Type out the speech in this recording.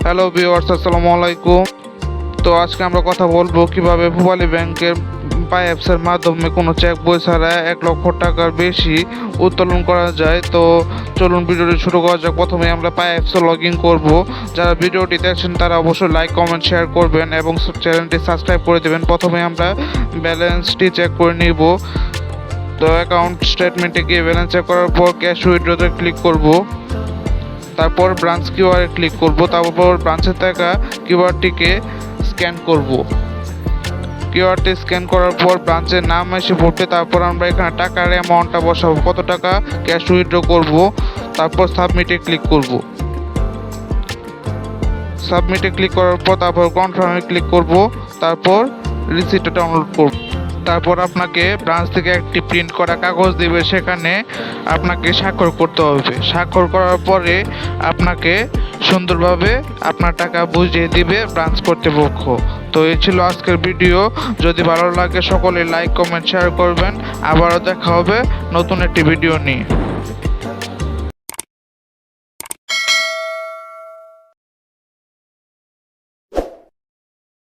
Hello viewers, আসসালামু আলাইকুম। তো আজকে আমরা কথা বলবো কিভাবে ভূপালী ব্যাংকের পাই অ্যাপসের মাধ্যমে কোনো চেক বই ছাড়া 1 লক্ষ টাকার বেশি উত্তোলন করা যায়। তো চলুন ভিডিওটি শুরু করা যাক। প্রথমে আমরা পাই অ্যাপসে লগ ইন করবো। যারা ভিডিওটি দেখছেন তারা অবশ্যই লাইক কমেন্ট শেয়ার করবেন এবং চ্যানেলটি সাবস্ক্রাইব করে দেবেন। প্রথমে আমরা ব্যালেন্সটি চেক করে নিব। তো অ্যাকাউন্ট স্টেটমেন্টে গিয়ে ব্যালেন্স চেক করার পর ক্যাশ উইথড্রতে ক্লিক করব। তারপর ব্রাঞ্চ কিউআরে ক্লিক করব। তারপর ব্রাঞ্চে থাকা কিউআরটিকে স্ক্যান করব। কিউআরটি স্ক্যান করার পর ব্রাঞ্চের নাম এসে পড়বে। তারপর আমরা এখানে টাকার অ্যামাউন্টটা বসাবো, কত টাকা ক্যাশ উইথড্র করব। তারপর সাবমিটে ক্লিক করব। সাবমিটে ক্লিক করার পর তারপর কনফার্মে ক্লিক করব। তারপর রিসিপ্টটা ডাউনলোড করব। তারপর আপনাকে ব্রাঞ্চ থেকে একটি প্রিন্ট করা কাগজ দেবে, সেখানে আপনাকে স্বাক্ষর করতে হবে। স্বাক্ষর করার পরে আপনাকে সুন্দরভাবে আপনার টাকা বুঝিয়ে দিবে ব্রাঞ্চ কর্তৃপক্ষ। তো এই ছিল আজকের ভিডিও। যদি ভালো লাগে সকলে লাইক কমেন্ট শেয়ার করবেন। আবারও দেখা হবে নতুন একটি ভিডিও নিয়ে।